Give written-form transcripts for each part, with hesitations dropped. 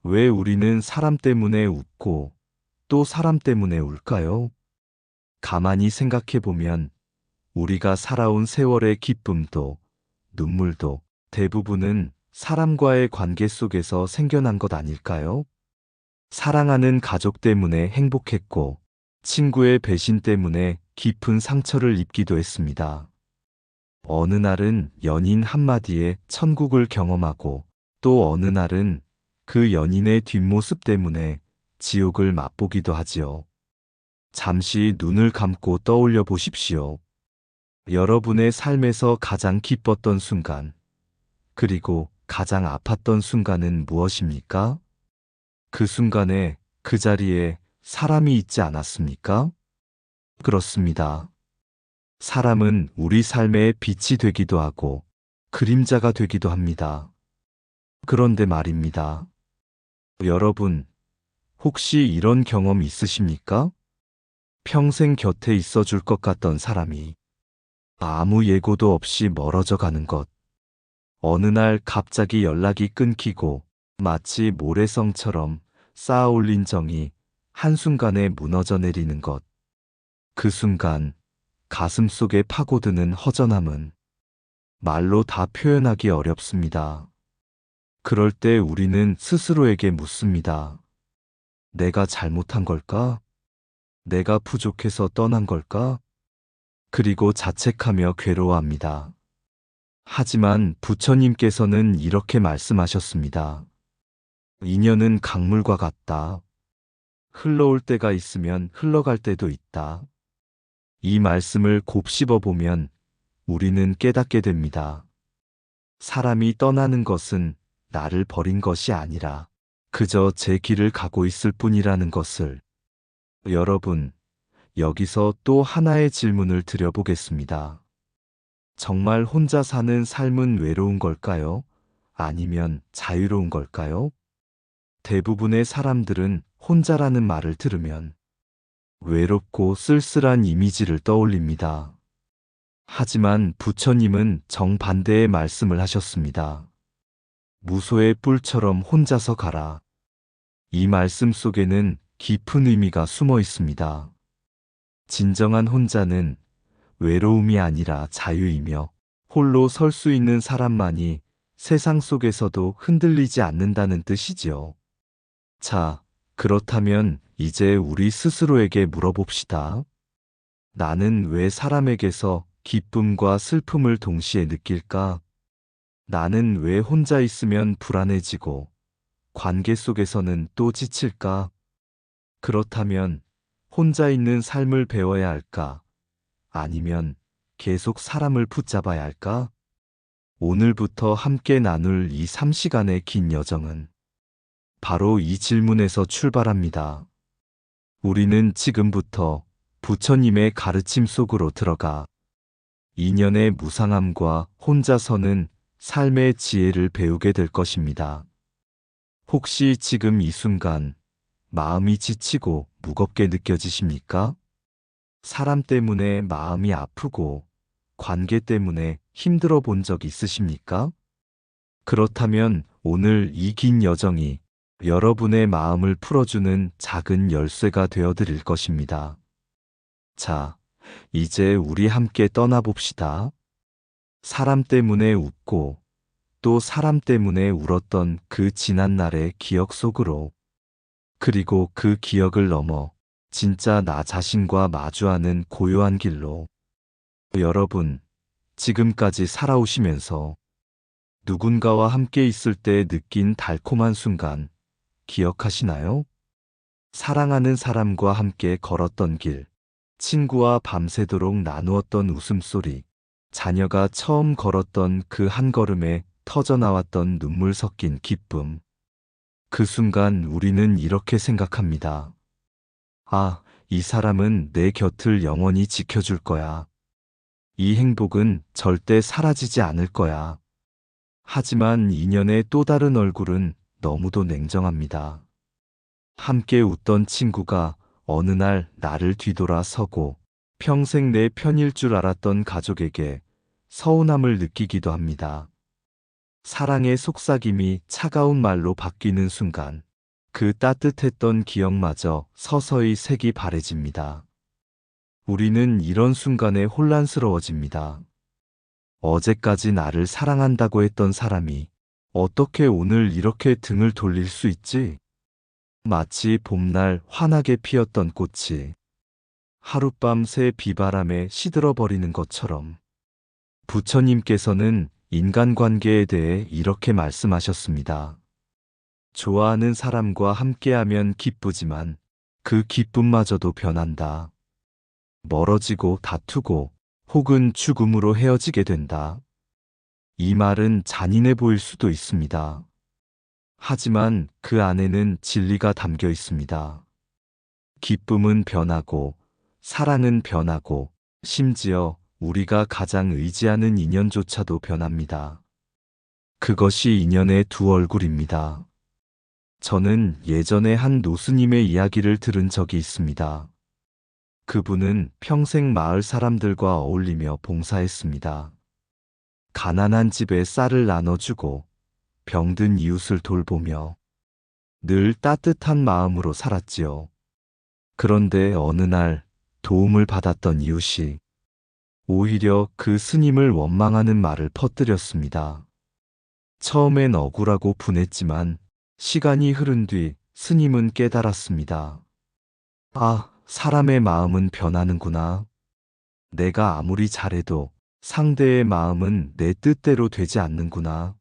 왜 우리는 사람 때문에 웃고 또 사람 때문에 울까요? 가만히 생각해 보면 우리가 살아온 세월의 기쁨도 눈물도 대부분은 사람과의 관계 속에서 생겨난 것 아닐까요? 사랑하는 가족 때문에 행복했고 친구의 배신 때문에 깊은 상처를 입기도 했습니다. 어느 날은 연인 한마디에 천국을 경험하고 또 어느 날은 그 연인의 뒷모습 때문에 지옥을 맛보기도 하지요. 잠시 눈을 감고 떠올려 보십시오. 여러분의 삶에서 가장 기뻤던 순간, 그리고 가장 아팠던 순간은 무엇입니까? 그 순간에 그 자리에 사람이 있지 않았습니까? 그렇습니다. 사람은 우리 삶의 빛이 되기도 하고 그림자가 되기도 합니다. 그런데 말입니다. 여러분, 혹시 이런 경험 있으십니까? 평생 곁에 있어 줄 것 같던 사람이 아무 예고도 없이 멀어져 가는 것. 어느 날 갑자기 연락이 끊기고 마치 모래성처럼 쌓아 올린 정이 한순간에 무너져 내리는 것. 그 순간 가슴 속에 파고드는 허전함은 말로 다 표현하기 어렵습니다. 그럴 때 우리는 스스로에게 묻습니다. 내가 잘못한 걸까? 내가 부족해서 떠난 걸까? 그리고 자책하며 괴로워합니다. 하지만 부처님께서는 이렇게 말씀하셨습니다. 인연은 강물과 같다. 흘러올 때가 있으면 흘러갈 때도 있다. 이 말씀을 곱씹어 보면 우리는 깨닫게 됩니다. 사람이 떠나는 것은 나를 버린 것이 아니라 그저 제 길을 가고 있을 뿐이라는 것을. 여러분, 여기서 또 하나의 질문을 드려보겠습니다. 정말 혼자 사는 삶은 외로운 걸까요? 아니면 자유로운 걸까요? 대부분의 사람들은 혼자라는 말을 들으면 외롭고 쓸쓸한 이미지를 떠올립니다. 하지만 부처님은 정반대의 말씀을 하셨습니다. 무소의 뿔처럼 혼자서 가라. 이 말씀 속에는 깊은 의미가 숨어 있습니다. 진정한 혼자는 외로움이 아니라 자유이며 홀로 설 수 있는 사람만이 세상 속에서도 흔들리지 않는다는 뜻이지요. 자, 그렇다면 이제 우리 스스로에게 물어봅시다. 나는 왜 사람에게서 기쁨과 슬픔을 동시에 느낄까? 나는 왜 혼자 있으면 불안해지고 관계 속에서는 또 지칠까? 그렇다면 혼자 있는 삶을 배워야 할까? 아니면 계속 사람을 붙잡아야 할까? 오늘부터 함께 나눌 이 3시간의 긴 여정은 바로 이 질문에서 출발합니다. 우리는 지금부터 부처님의 가르침 속으로 들어가 인연의 무상함과 혼자서는 삶의 지혜를 배우게 될 것입니다. 혹시 지금 이 순간 마음이 지치고 무겁게 느껴지십니까? 사람 때문에 마음이 아프고 관계 때문에 힘들어 본 적 있으십니까? 그렇다면 오늘 이 긴 여정이 여러분의 마음을 풀어주는 작은 열쇠가 되어 드릴 것입니다. 자, 이제 우리 함께 떠나봅시다. 사람 때문에 웃고 또 사람 때문에 울었던 그 지난 날의 기억 속으로, 그리고 그 기억을 넘어 진짜 나 자신과 마주하는 고요한 길로. 여러분, 지금까지 살아오시면서 누군가와 함께 있을 때 느낀 달콤한 순간 기억하시나요? 사랑하는 사람과 함께 걸었던 길, 친구와 밤새도록 나누었던 웃음소리, 자녀가 처음 걸었던 그 한 걸음에 터져나왔던 눈물 섞인 기쁨. 그 순간 우리는 이렇게 생각합니다. 아, 이 사람은 내 곁을 영원히 지켜줄 거야. 이 행복은 절대 사라지지 않을 거야. 하지만 인연의 또 다른 얼굴은 너무도 냉정합니다. 함께 웃던 친구가 어느 날 나를 뒤돌아 서고 평생 내 편일 줄 알았던 가족에게 서운함을 느끼기도 합니다. 사랑의 속삭임이 차가운 말로 바뀌는 순간 그 따뜻했던 기억마저 서서히 색이 바래집니다. 우리는 이런 순간에 혼란스러워집니다. 어제까지 나를 사랑한다고 했던 사람이 어떻게 오늘 이렇게 등을 돌릴 수 있지? 마치 봄날 환하게 피었던 꽃이 하룻밤 새 비바람에 시들어버리는 것처럼. 부처님께서는 인간관계에 대해 이렇게 말씀하셨습니다. 좋아하는 사람과 함께하면 기쁘지만 그 기쁨마저도 변한다. 멀어지고 다투고 혹은 죽음으로 헤어지게 된다. 이 말은 잔인해 보일 수도 있습니다. 하지만 그 안에는 진리가 담겨 있습니다. 기쁨은 변하고 사랑은 변하고 심지어 우리가 가장 의지하는 인연조차도 변합니다. 그것이 인연의 두 얼굴입니다. 저는 예전에 한 노스님의 이야기를 들은 적이 있습니다. 그분은 평생 마을 사람들과 어울리며 봉사했습니다. 가난한 집에 쌀을 나눠주고 병든 이웃을 돌보며 늘 따뜻한 마음으로 살았지요. 그런데 어느 날 도움을 받았던 이웃이 오히려 그 스님을 원망하는 말을 퍼뜨렸습니다. 처음엔 억울하고 분했지만 시간이 흐른 뒤 스님은 깨달았습니다. 아, 사람의 마음은 변하는구나. 내가 아무리 잘해도 상대의 마음은 내 뜻대로 되지 않는구나.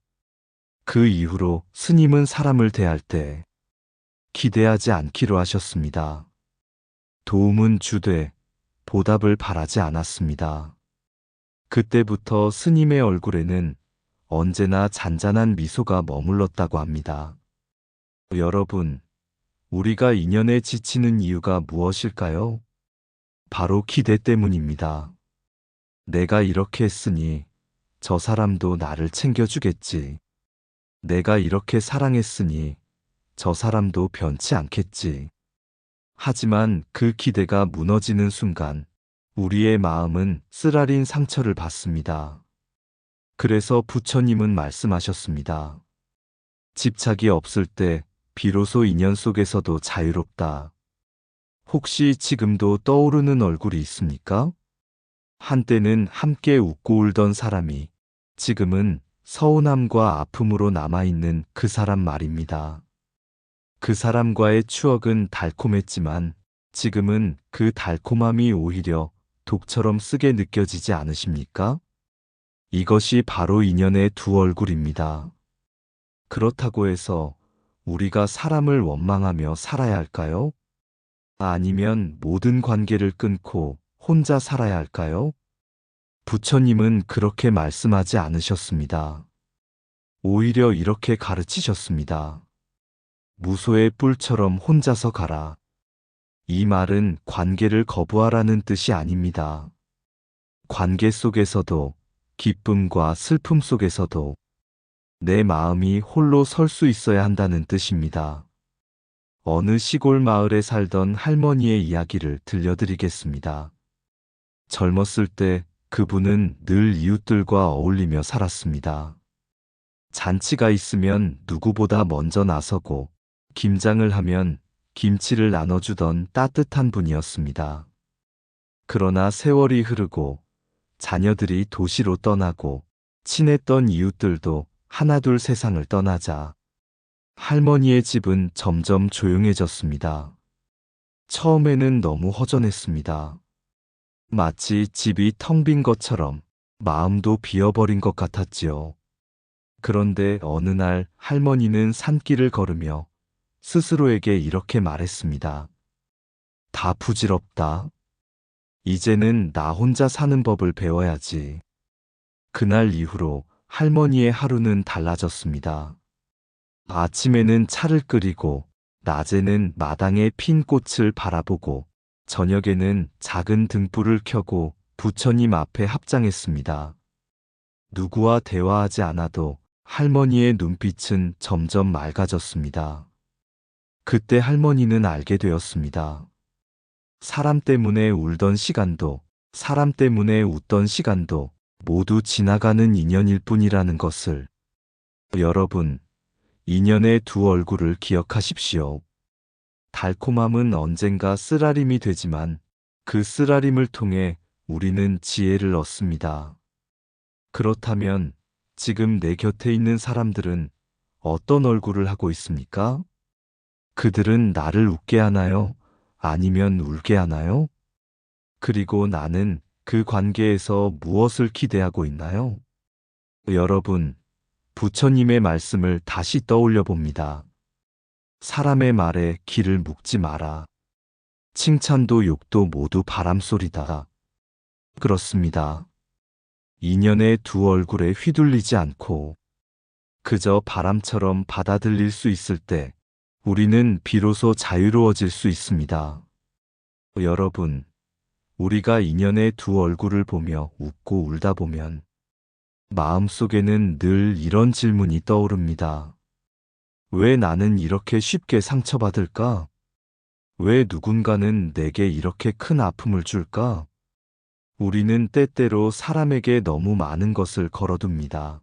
그 이후로 스님은 사람을 대할 때 기대하지 않기로 하셨습니다. 도움은 주되 보답을 바라지 않았습니다. 그때부터 스님의 얼굴에는 언제나 잔잔한 미소가 머물렀다고 합니다. 여러분, 우리가 인연에 지치는 이유가 무엇일까요? 바로 기대 때문입니다. 내가 이렇게 했으니 저 사람도 나를 챙겨주겠지. 내가 이렇게 사랑했으니 저 사람도 변치 않겠지. 하지만 그 기대가 무너지는 순간 우리의 마음은 쓰라린 상처를 받습니다. 그래서 부처님은 말씀하셨습니다. 집착이 없을 때 비로소 인연 속에서도 자유롭다. 혹시 지금도 떠오르는 얼굴이 있습니까? 한때는 함께 웃고 울던 사람이 지금은 서운함과 아픔으로 남아있는 그 사람 말입니다. 그 사람과의 추억은 달콤했지만 지금은 그 달콤함이 오히려 독처럼 쓰게 느껴지지 않으십니까? 이것이 바로 인연의 두 얼굴입니다. 그렇다고 해서 우리가 사람을 원망하며 살아야 할까요? 아니면 모든 관계를 끊고 혼자 살아야 할까요? 부처님은 그렇게 말씀하지 않으셨습니다. 오히려 이렇게 가르치셨습니다. 무소의 뿔처럼 혼자서 가라. 이 말은 관계를 거부하라는 뜻이 아닙니다. 관계 속에서도 기쁨과 슬픔 속에서도 내 마음이 홀로 설 수 있어야 한다는 뜻입니다. 어느 시골 마을에 살던 할머니의 이야기를 들려드리겠습니다. 젊었을 때 그분은 늘 이웃들과 어울리며 살았습니다. 잔치가 있으면 누구보다 먼저 나서고 김장을 하면 김치를 나눠주던 따뜻한 분이었습니다. 그러나 세월이 흐르고 자녀들이 도시로 떠나고 친했던 이웃들도 하나둘 세상을 떠나자 할머니의 집은 점점 조용해졌습니다. 처음에는 너무 허전했습니다. 마치 집이 텅 빈 것처럼 마음도 비어버린 것 같았지요. 그런데 어느 날 할머니는 산길을 걸으며 스스로에게 이렇게 말했습니다. 다 부질없다. 이제는 나 혼자 사는 법을 배워야지. 그날 이후로 할머니의 하루는 달라졌습니다. 아침에는 차를 끓이고 낮에는 마당에 핀 꽃을 바라보고 저녁에는 작은 등불을 켜고 부처님 앞에 합장했습니다. 누구와 대화하지 않아도 할머니의 눈빛은 점점 맑아졌습니다. 그때 할머니는 알게 되었습니다. 사람 때문에 울던 시간도 사람 때문에 웃던 시간도 모두 지나가는 인연일 뿐이라는 것을. 여러분, 인연의 두 얼굴을 기억하십시오. 달콤함은 언젠가 쓰라림이 되지만 그 쓰라림을 통해 우리는 지혜를 얻습니다. 그렇다면 지금 내 곁에 있는 사람들은 어떤 얼굴을 하고 있습니까? 그들은 나를 웃게 하나요? 아니면 울게 하나요? 그리고 나는 그 관계에서 무엇을 기대하고 있나요? 여러분, 부처님의 말씀을 다시 떠올려 봅니다. 사람의 말에 귀를 묶지 마라. 칭찬도 욕도 모두 바람소리다. 그렇습니다. 인연의 두 얼굴에 휘둘리지 않고 그저 바람처럼 받아들일 수 있을 때 우리는 비로소 자유로워질 수 있습니다. 여러분, 우리가 인연의 두 얼굴을 보며 웃고 울다 보면 마음속에는 늘 이런 질문이 떠오릅니다. 왜 나는 이렇게 쉽게 상처받을까? 왜 누군가는 내게 이렇게 큰 아픔을 줄까? 우리는 때때로 사람에게 너무 많은 것을 걸어둡니다.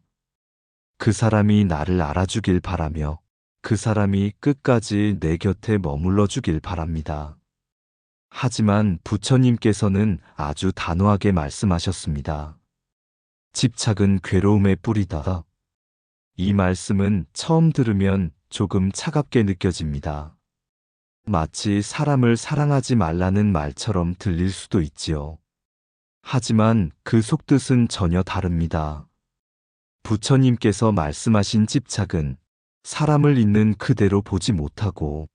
그 사람이 나를 알아주길 바라며 그 사람이 끝까지 내 곁에 머물러 주길 바랍니다. 하지만 부처님께서는 아주 단호하게 말씀하셨습니다. 집착은 괴로움의 뿌리다. 이 말씀은 처음 들으면 조금 차갑게 느껴집니다. 마치 사람을 사랑하지 말라는 말처럼 들릴 수도 있지요. 하지만 그 속뜻은 전혀 다릅니다. 부처님께서 말씀하신 집착은 사람을 있는 그대로 보지 못하고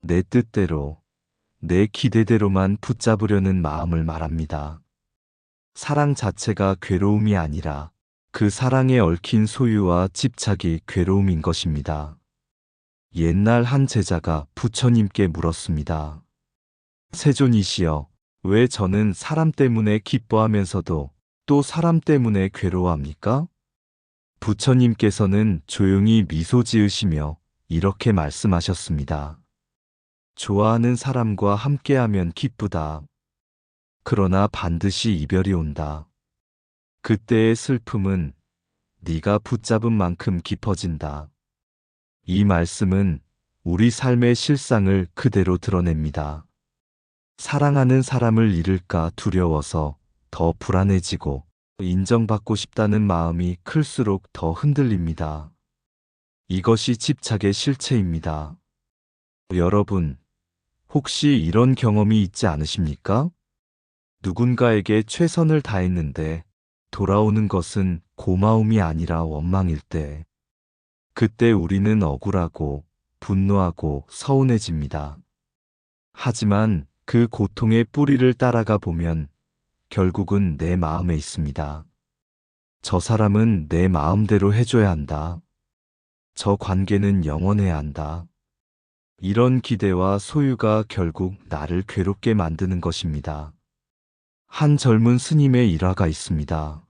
내 뜻대로, 내 기대대로만 붙잡으려는 마음을 말합니다. 사랑 자체가 괴로움이 아니라 그 사랑에 얽힌 소유와 집착이 괴로움인 것입니다. 옛날 한 제자가 부처님께 물었습니다. 세존이시여, 왜 저는 사람 때문에 기뻐하면서도 또 사람 때문에 괴로워합니까? 부처님께서는 조용히 미소 지으시며 이렇게 말씀하셨습니다. 좋아하는 사람과 함께하면 기쁘다. 그러나 반드시 이별이 온다. 그때의 슬픔은 네가 붙잡은 만큼 깊어진다. 이 말씀은 우리 삶의 실상을 그대로 드러냅니다. 사랑하는 사람을 잃을까 두려워서 더 불안해지고 인정받고 싶다는 마음이 클수록 더 흔들립니다. 이것이 집착의 실체입니다. 여러분, 혹시 이런 경험이 있지 않으십니까? 누군가에게 최선을 다했는데 돌아오는 것은 고마움이 아니라 원망일 때, 그때 우리는 억울하고 분노하고 서운해집니다. 하지만 그 고통의 뿌리를 따라가 보면 결국은 내 마음에 있습니다. 저 사람은 내 마음대로 해줘야 한다. 저 관계는 영원해야 한다. 이런 기대와 소유가 결국 나를 괴롭게 만드는 것입니다. 한 젊은 스님의 일화가 있습니다.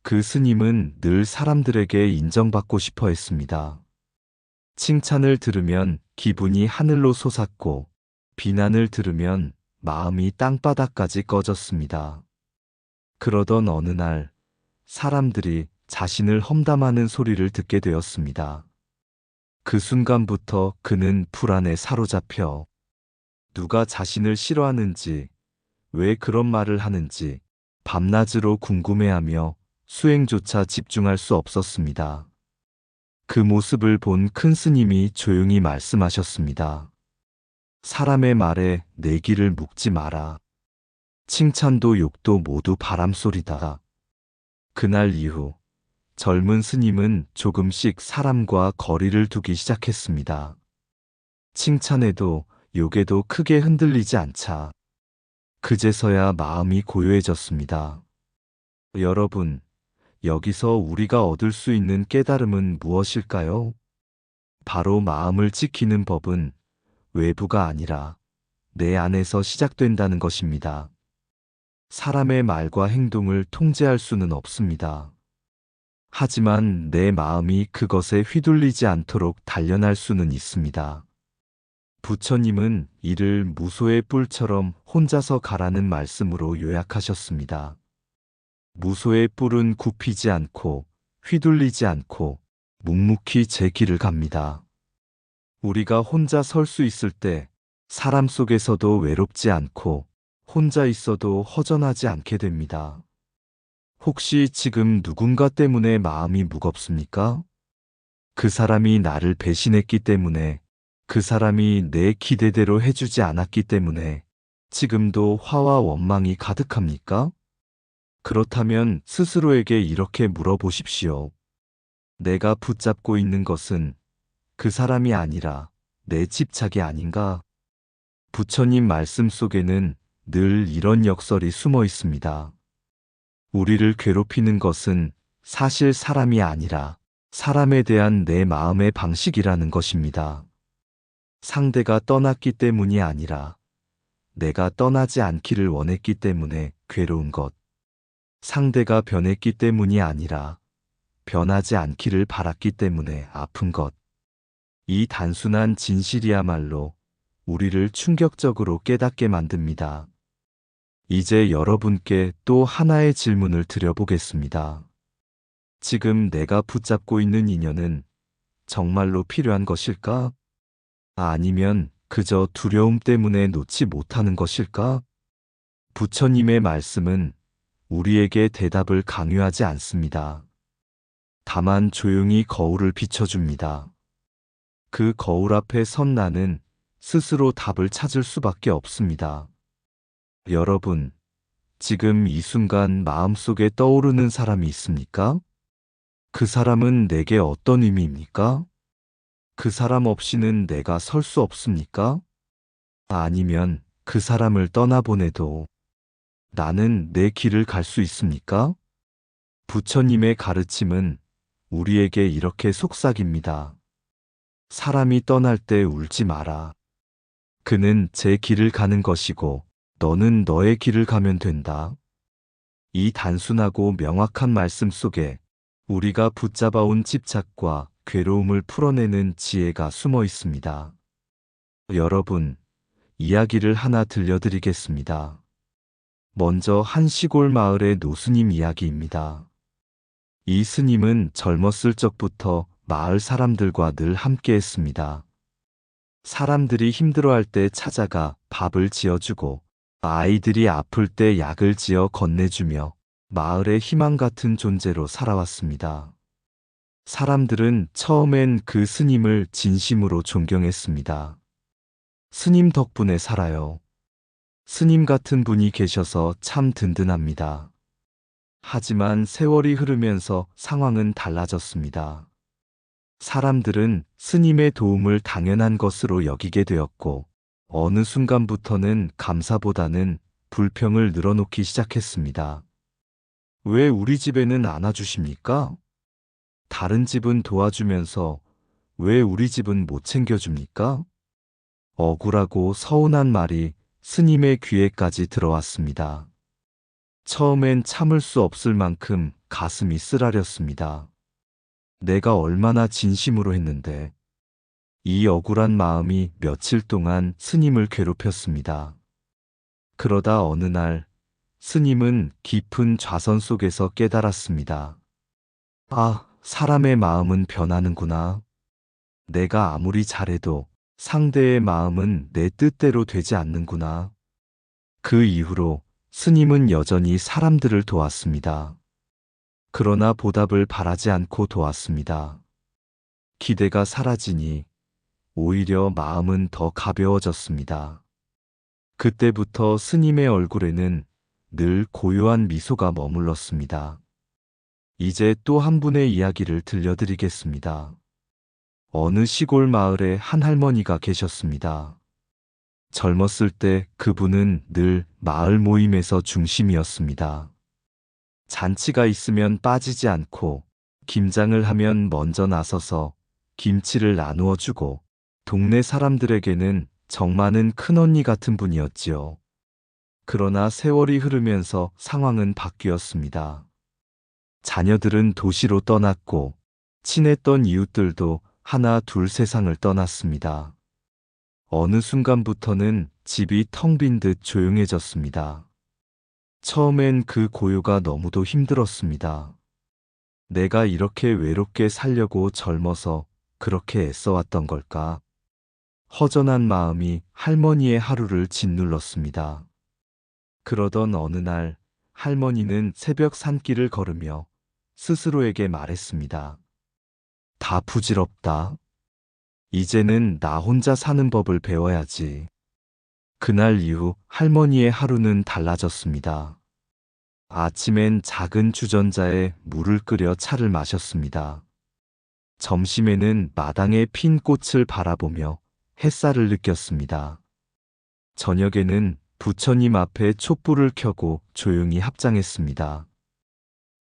그 스님은 늘 사람들에게 인정받고 싶어 했습니다. 칭찬을 들으면 기분이 하늘로 솟았고 비난을 들으면 마음이 땅바닥까지 꺼졌습니다. 그러던 어느 날 사람들이 자신을 험담하는 소리를 듣게 되었습니다. 그 순간부터 그는 불안에 사로잡혀 누가 자신을 싫어하는지, 왜 그런 말을 하는지 밤낮으로 궁금해하며 수행조차 집중할 수 없었습니다. 그 모습을 본 큰 스님이 조용히 말씀하셨습니다. 사람의 말에 내 귀를 묶지 마라. 칭찬도 욕도 모두 바람소리다. 그날 이후 젊은 스님은 조금씩 사람과 거리를 두기 시작했습니다. 칭찬에도 욕에도 크게 흔들리지 않자 그제서야 마음이 고요해졌습니다. 여러분, 여기서 우리가 얻을 수 있는 깨달음은 무엇일까요? 바로 마음을 지키는 법은 외부가 아니라 내 안에서 시작된다는 것입니다. 사람의 말과 행동을 통제할 수는 없습니다. 하지만 내 마음이 그것에 휘둘리지 않도록 단련할 수는 있습니다. 부처님은 이를 무소의 뿔처럼 혼자서 가라는 말씀으로 요약하셨습니다. 무소의 뿔은 굽히지 않고 휘둘리지 않고 묵묵히 제 길을 갑니다. 우리가 혼자 설 수 있을 때 사람 속에서도 외롭지 않고 혼자 있어도 허전하지 않게 됩니다. 혹시 지금 누군가 때문에 마음이 무겁습니까? 그 사람이 나를 배신했기 때문에, 그 사람이 내 기대대로 해주지 않았기 때문에 지금도 화와 원망이 가득합니까? 그렇다면 스스로에게 이렇게 물어보십시오. 내가 붙잡고 있는 것은 그 사람이 아니라 내 집착이 아닌가? 부처님 말씀 속에는 늘 이런 역설이 숨어 있습니다. 우리를 괴롭히는 것은 사실 사람이 아니라 사람에 대한 내 마음의 방식이라는 것입니다. 상대가 떠났기 때문이 아니라 내가 떠나지 않기를 원했기 때문에 괴로운 것. 상대가 변했기 때문이 아니라 변하지 않기를 바랐기 때문에 아픈 것. 이 단순한 진실이야말로 우리를 충격적으로 깨닫게 만듭니다. 이제 여러분께 또 하나의 질문을 드려보겠습니다. 지금 내가 붙잡고 있는 인연은 정말로 필요한 것일까? 아니면 그저 두려움 때문에 놓지 못하는 것일까? 부처님의 말씀은 우리에게 대답을 강요하지 않습니다. 다만 조용히 거울을 비춰줍니다. 그 거울 앞에 선 나는 스스로 답을 찾을 수밖에 없습니다. 여러분, 지금 이 순간 마음속에 떠오르는 사람이 있습니까? 그 사람은 내게 어떤 의미입니까? 그 사람 없이는 내가 설 수 없습니까? 아니면 그 사람을 떠나보내도 나는 내 길을 갈 수 있습니까? 부처님의 가르침은 우리에게 이렇게 속삭입니다. 사람이 떠날 때 울지 마라. 그는 제 길을 가는 것이고 너는 너의 길을 가면 된다. 이 단순하고 명확한 말씀 속에 우리가 붙잡아온 집착과 괴로움을 풀어내는 지혜가 숨어 있습니다. 여러분, 이야기를 하나 들려드리겠습니다. 먼저 한 시골 마을의 노스님 이야기입니다. 이 스님은 젊었을 적부터 마을 사람들과 늘 함께 했습니다. 사람들이 힘들어할 때 찾아가 밥을 지어주고 아이들이 아플 때 약을 지어 건네주며 마을의 희망 같은 존재로 살아왔습니다. 사람들은 처음엔 그 스님을 진심으로 존경했습니다. 스님 덕분에 살아요. 스님 같은 분이 계셔서 참 든든합니다. 하지만 세월이 흐르면서 상황은 달라졌습니다. 사람들은 스님의 도움을 당연한 것으로 여기게 되었고, 어느 순간부터는 감사보다는 불평을 늘어놓기 시작했습니다. 왜 우리 집에는 안아주십니까? 다른 집은 도와주면서 왜 우리 집은 못 챙겨줍니까? 억울하고 서운한 말이 스님의 귀에까지 들어왔습니다. 처음엔 참을 수 없을 만큼 가슴이 쓰라렸습니다. 내가 얼마나 진심으로 했는데. 이 억울한 마음이 며칠 동안 스님을 괴롭혔습니다. 그러다 어느 날 스님은 깊은 좌선 속에서 깨달았습니다. 아, 사람의 마음은 변하는구나. 내가 아무리 잘해도 상대의 마음은 내 뜻대로 되지 않는구나. 그 이후로 스님은 여전히 사람들을 도왔습니다. 그러나 보답을 바라지 않고 도왔습니다. 기대가 사라지니 오히려 마음은 더 가벼워졌습니다. 그때부터 스님의 얼굴에는 늘 고요한 미소가 머물렀습니다. 이제 또 한 분의 이야기를 들려드리겠습니다. 어느 시골 마을에 한 할머니가 계셨습니다. 젊었을 때 그분은 늘 마을 모임에서 중심이었습니다. 잔치가 있으면 빠지지 않고 김장을 하면 먼저 나서서 김치를 나누어 주고 동네 사람들에게는 정 많은 큰언니 같은 분이었지요. 그러나 세월이 흐르면서 상황은 바뀌었습니다. 자녀들은 도시로 떠났고 친했던 이웃들도 하나 둘 세상을 떠났습니다. 어느 순간부터는 집이 텅 빈 듯 조용해졌습니다. 처음엔 그 고요가 너무도 힘들었습니다. 내가 이렇게 외롭게 살려고 젊어서 그렇게 애써왔던 걸까? 허전한 마음이 할머니의 하루를 짓눌렀습니다. 그러던 어느 날 할머니는 새벽 산길을 걸으며 스스로에게 말했습니다. 다 부질없다. 이제는 나 혼자 사는 법을 배워야지. 그날 이후 할머니의 하루는 달라졌습니다. 아침엔 작은 주전자에 물을 끓여 차를 마셨습니다. 점심에는 마당에 핀 꽃을 바라보며 햇살을 느꼈습니다. 저녁에는 부처님 앞에 촛불을 켜고 조용히 합장했습니다.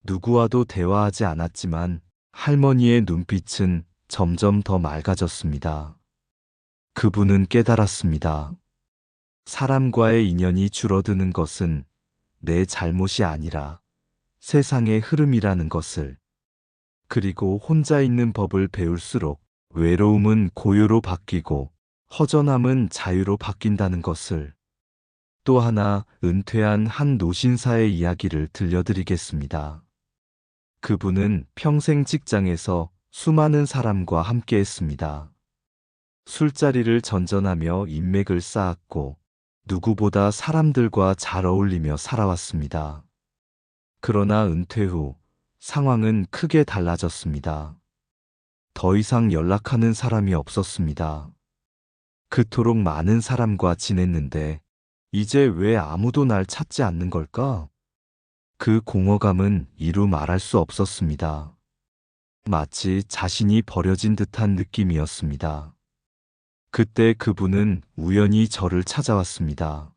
누구와도 대화하지 않았지만 할머니의 눈빛은 점점 더 맑아졌습니다. 그분은 깨달았습니다. 사람과의 인연이 줄어드는 것은 내 잘못이 아니라 세상의 흐름이라는 것을, 그리고 혼자 있는 법을 배울수록 외로움은 고요로 바뀌고 허전함은 자유로 바뀐다는 것을. 또 하나 은퇴한 한 노신사의 이야기를 들려드리겠습니다. 그분은 평생 직장에서 수많은 사람과 함께했습니다. 술자리를 전전하며 인맥을 쌓았고 누구보다 사람들과 잘 어울리며 살아왔습니다. 그러나 은퇴 후 상황은 크게 달라졌습니다. 더 이상 연락하는 사람이 없었습니다. 그토록 많은 사람과 지냈는데 이제 왜 아무도 날 찾지 않는 걸까? 그 공허감은 이루 말할 수 없었습니다. 마치 자신이 버려진 듯한 느낌이었습니다. 그때 그분은 우연히 저를 찾아왔습니다.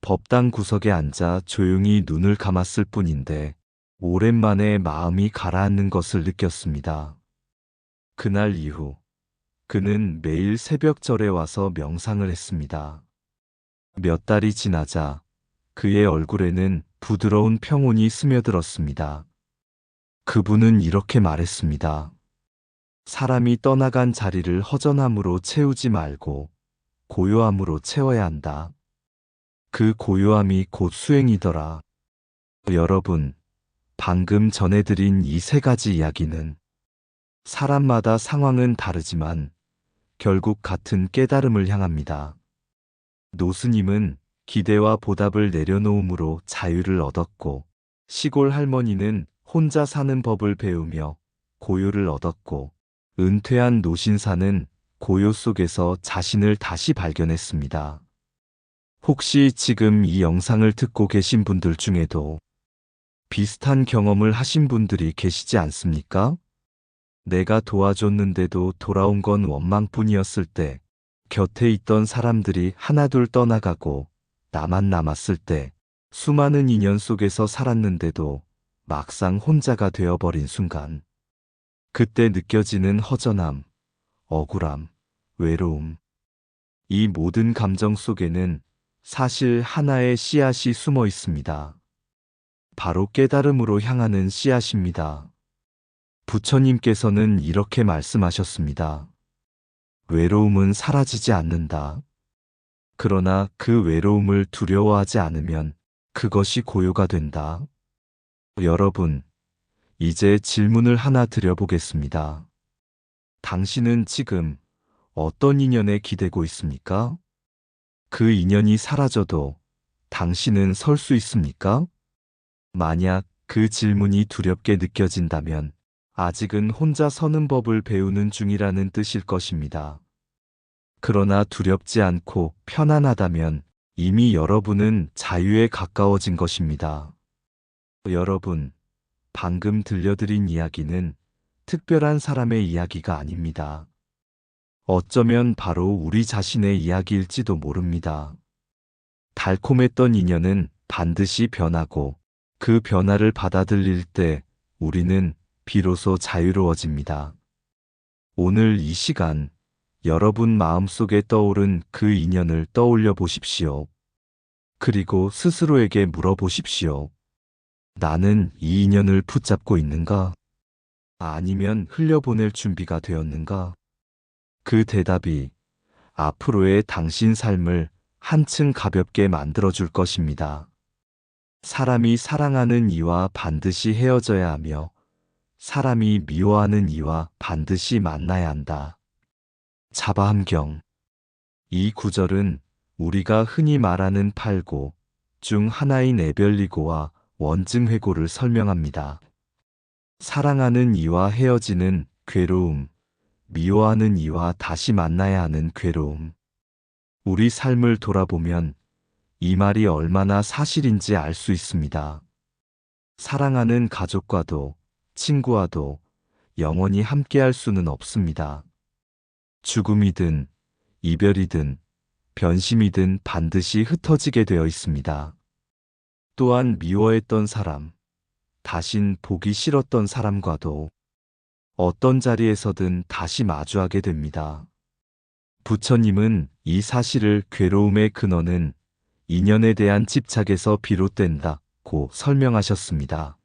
법당 구석에 앉아 조용히 눈을 감았을 뿐인데 오랜만에 마음이 가라앉는 것을 느꼈습니다. 그날 이후 그는 매일 새벽절에 와서 명상을 했습니다. 몇 달이 지나자 그의 얼굴에는 부드러운 평온이 스며들었습니다. 그분은 이렇게 말했습니다. 사람이 떠나간 자리를 허전함으로 채우지 말고 고요함으로 채워야 한다. 그 고요함이 곧 수행이더라. 여러분, 방금 전해드린 이 세 가지 이야기는 사람마다 상황은 다르지만 결국 같은 깨달음을 향합니다. 노스님은 기대와 보답을 내려놓음으로 자유를 얻었고, 시골 할머니는 혼자 사는 법을 배우며 고요를 얻었고, 은퇴한 노신사는 고요 속에서 자신을 다시 발견했습니다. 혹시 지금 이 영상을 듣고 계신 분들 중에도 비슷한 경험을 하신 분들이 계시지 않습니까? 내가 도와줬는데도 돌아온 건 원망뿐이었을 때, 곁에 있던 사람들이 하나둘 떠나가고 나만 남았을 때, 수많은 인연 속에서 살았는데도 막상 혼자가 되어버린 순간, 그때 느껴지는 허전함, 억울함, 외로움. 이 모든 감정 속에는 사실 하나의 씨앗이 숨어 있습니다. 바로 깨달음으로 향하는 씨앗입니다. 부처님께서는 이렇게 말씀하셨습니다. 외로움은 사라지지 않는다. 그러나 그 외로움을 두려워하지 않으면 그것이 고요가 된다. 여러분, 이제 질문을 하나 드려보겠습니다. 당신은 지금 어떤 인연에 기대고 있습니까? 그 인연이 사라져도 당신은 설 수 있습니까? 만약 그 질문이 두렵게 느껴진다면 아직은 혼자 서는 법을 배우는 중이라는 뜻일 것입니다. 그러나 두렵지 않고 편안하다면 이미 여러분은 자유에 가까워진 것입니다. 여러분, 방금 들려드린 이야기는 특별한 사람의 이야기가 아닙니다. 어쩌면 바로 우리 자신의 이야기일지도 모릅니다. 달콤했던 인연은 반드시 변하고 그 변화를 받아들일 때 우리는 비로소 자유로워집니다. 오늘 이 시간 여러분 마음속에 떠오른 그 인연을 떠올려 보십시오. 그리고 스스로에게 물어보십시오. 나는 이 인연을 붙잡고 있는가? 아니면 흘려보낼 준비가 되었는가? 그 대답이 앞으로의 당신 삶을 한층 가볍게 만들어줄 것입니다. 사람이 사랑하는 이와 반드시 헤어져야 하며 사람이 미워하는 이와 반드시 만나야 한다. 자바함경. 이 구절은 우리가 흔히 말하는 팔고 중 하나인 에별리고와 원증회고를 설명합니다. 사랑하는 이와 헤어지는 괴로움, 미워하는 이와 다시 만나야 하는 괴로움. 우리 삶을 돌아보면 이 말이 얼마나 사실인지 알 수 있습니다. 사랑하는 가족과도 친구와도 영원히 함께할 수는 없습니다. 죽음이든 이별이든 변심이든 반드시 흩어지게 되어 있습니다. 또한 미워했던 사람, 다신 보기 싫었던 사람과도 어떤 자리에서든 다시 마주하게 됩니다. 부처님은 이 사실을 괴로움의 근원은 인연에 대한 집착에서 비롯된다고 설명하셨습니다.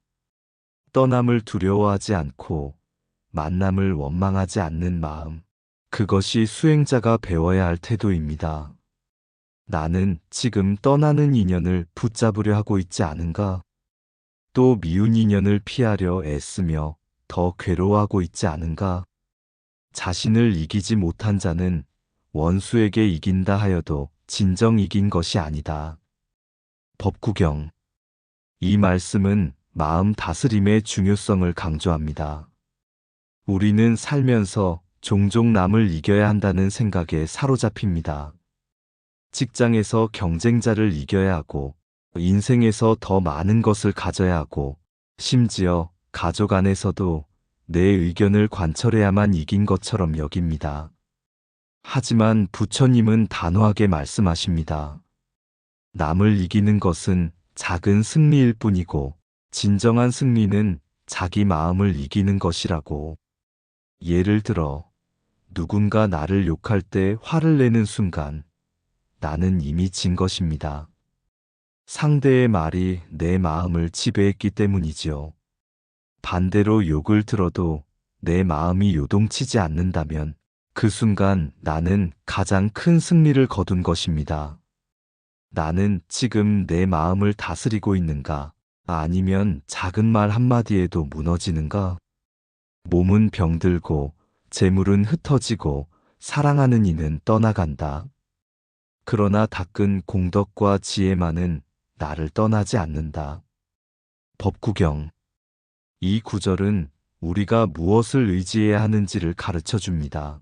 떠남을 두려워하지 않고 만남을 원망하지 않는 마음, 그것이 수행자가 배워야 할 태도입니다. 나는 지금 떠나는 인연을 붙잡으려 하고 있지 않은가? 또 미운 인연을 피하려 애쓰며 더 괴로워하고 있지 않은가? 자신을 이기지 못한 자는 원수에게 이긴다 하여도 진정 이긴 것이 아니다. 법구경. 이 말씀은 마음 다스림의 중요성을 강조합니다. 우리는 살면서 종종 남을 이겨야 한다는 생각에 사로잡힙니다. 직장에서 경쟁자를 이겨야 하고, 인생에서 더 많은 것을 가져야 하고, 심지어 가족 안에서도 내 의견을 관철해야만 이긴 것처럼 여깁니다. 하지만 부처님은 단호하게 말씀하십니다. 남을 이기는 것은 작은 승리일 뿐이고, 진정한 승리는 자기 마음을 이기는 것이라고. 예를 들어, 누군가 나를 욕할 때 화를 내는 순간, 나는 이미 진 것입니다. 상대의 말이 내 마음을 지배했기 때문이지요. 반대로 욕을 들어도 내 마음이 요동치지 않는다면 그 순간 나는 가장 큰 승리를 거둔 것입니다. 나는 지금 내 마음을 다스리고 있는가? 아니면 작은 말 한마디에도 무너지는가? 몸은 병들고 재물은 흩어지고 사랑하는 이는 떠나간다. 그러나 닦은 공덕과 지혜만은 나를 떠나지 않는다. 법구경. 이 구절은 우리가 무엇을 의지해야 하는지를 가르쳐 줍니다.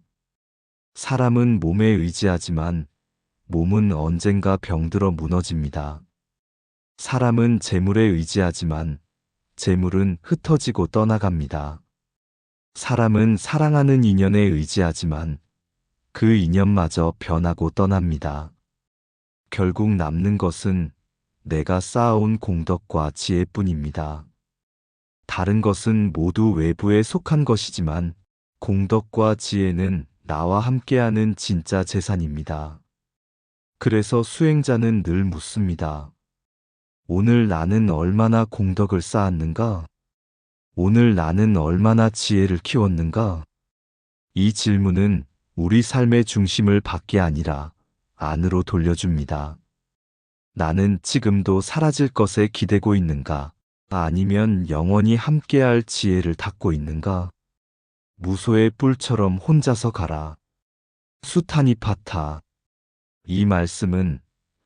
사람은 몸에 의지하지만 몸은 언젠가 병들어 무너집니다. 사람은 재물에 의지하지만 재물은 흩어지고 떠나갑니다. 사람은 사랑하는 인연에 의지하지만 그 인연마저 변하고 떠납니다. 결국 남는 것은 내가 쌓아온 공덕과 지혜뿐입니다. 다른 것은 모두 외부에 속한 것이지만 공덕과 지혜는 나와 함께하는 진짜 재산입니다. 그래서 수행자는 늘 묻습니다. 오늘 나는 얼마나 공덕을 쌓았는가? 오늘 나는 얼마나 지혜를 키웠는가? 이 질문은 우리 삶의 중심을 밖이 아니라 안으로 돌려줍니다. 나는 지금도 사라질 것에 기대고 있는가? 아니면 영원히 함께할 지혜를 닦고 있는가? 무소의 뿔처럼 혼자서 가라. 수타니파타. 이 말씀은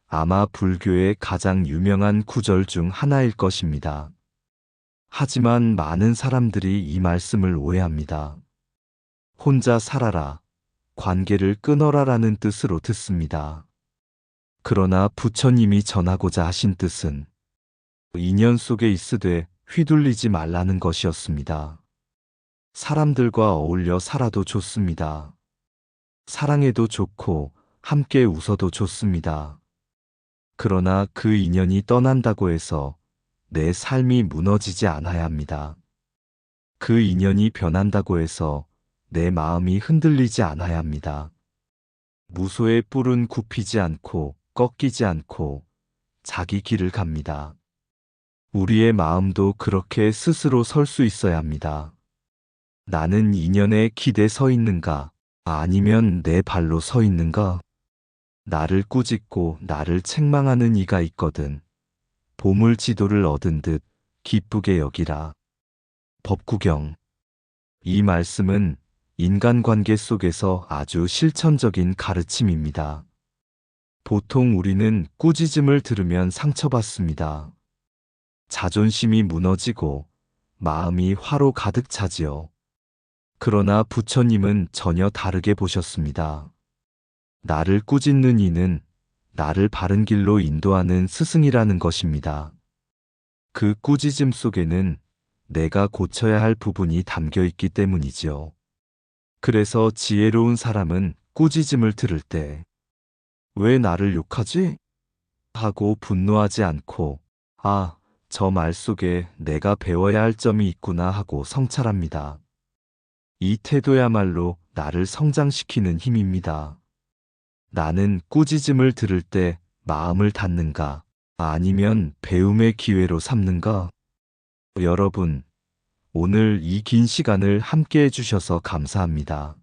아마 불교의 가장 유명한 구절 중 하나일 것입니다. 하지만 많은 사람들이 이 말씀을 오해합니다. 혼자 살아라, 관계를 끊어라라는 뜻으로 듣습니다. 그러나 부처님이 전하고자 하신 뜻은 인연 속에 있으되 휘둘리지 말라는 것이었습니다. 사람들과 어울려 살아도 좋습니다. 사랑해도 좋고 함께 웃어도 좋습니다. 그러나 그 인연이 떠난다고 해서 내 삶이 무너지지 않아야 합니다. 그 인연이 변한다고 해서 내 마음이 흔들리지 않아야 합니다. 무소의 뿔은 굽히지 않고 꺾이지 않고 자기 길을 갑니다. 우리의 마음도 그렇게 스스로 설 수 있어야 합니다. 나는 인연에 기대 서 있는가? 아니면 내 발로 서 있는가? 나를 꾸짖고 나를 책망하는 이가 있거든 보물 지도를 얻은 듯 기쁘게 여기라. 법구경. 이 말씀은 인간관계 속에서 아주 실천적인 가르침입니다. 보통 우리는 꾸짖음을 들으면 상처받습니다. 자존심이 무너지고 마음이 화로 가득 차지요. 그러나 부처님은 전혀 다르게 보셨습니다. 나를 꾸짖는 이는 나를 바른 길로 인도하는 스승이라는 것입니다. 그 꾸짖음 속에는 내가 고쳐야 할 부분이 담겨 있기 때문이지요. 그래서 지혜로운 사람은 꾸짖음을 들을 때 왜 나를 욕하지? 하고 분노하지 않고 아, 저 말 속에 내가 배워야 할 점이 있구나 하고 성찰합니다. 이 태도야말로 나를 성장시키는 힘입니다. 나는 꾸짖음을 들을 때 마음을 닫는가? 아니면 배움의 기회로 삼는가? 여러분, 오늘 이 긴 시간을 함께 해주셔서 감사합니다.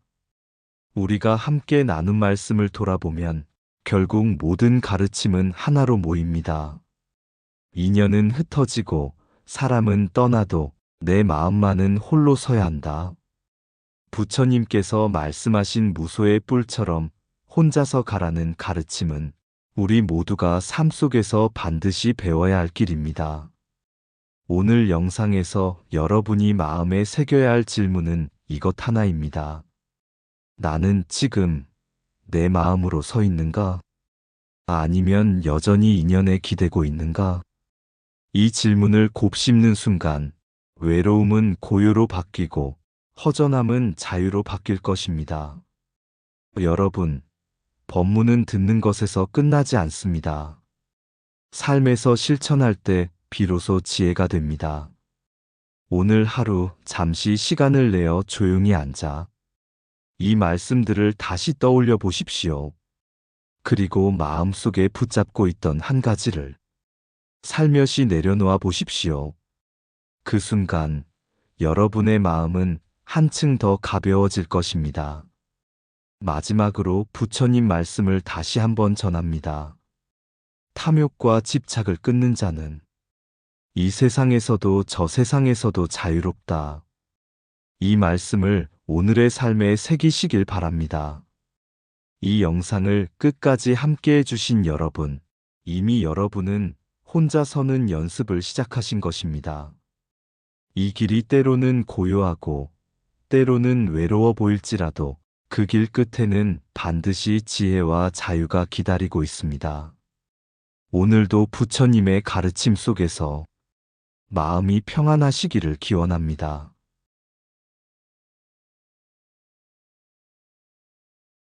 우리가 함께 나눈 말씀을 돌아보면 결국 모든 가르침은 하나로 모입니다. 인연은 흩어지고 사람은 떠나도 내 마음만은 홀로 서야 한다. 부처님께서 말씀하신 무소의 뿔처럼 혼자서 가라는 가르침은 우리 모두가 삶 속에서 반드시 배워야 할 길입니다. 오늘 영상에서 여러분이 마음에 새겨야 할 질문은 이것 하나입니다. 나는 지금 내 마음으로 서 있는가? 아니면 여전히 인연에 기대고 있는가? 이 질문을 곱씹는 순간 외로움은 고요로 바뀌고 허전함은 자유로 바뀔 것입니다. 여러분, 법문은 듣는 것에서 끝나지 않습니다. 삶에서 실천할 때 비로소 지혜가 됩니다. 오늘 하루 잠시 시간을 내어 조용히 앉아 이 말씀들을 다시 떠올려 보십시오. 그리고 마음속에 붙잡고 있던 한 가지를 살며시 내려놓아 보십시오. 그 순간 여러분의 마음은 한층 더 가벼워질 것입니다. 마지막으로 부처님 말씀을 다시 한번 전합니다. 탐욕과 집착을 끊는 자는 이 세상에서도 저 세상에서도 자유롭다. 이 말씀을 오늘의 삶에 새기시길 바랍니다. 이 영상을 끝까지 함께 해주신 여러분, 이미 여러분은 혼자 서는 연습을 시작하신 것입니다. 이 길이 때로는 고요하고 때로는 외로워 보일지라도 그 길 끝에는 반드시 지혜와 자유가 기다리고 있습니다. 오늘도 부처님의 가르침 속에서 마음이 평안하시기를 기원합니다.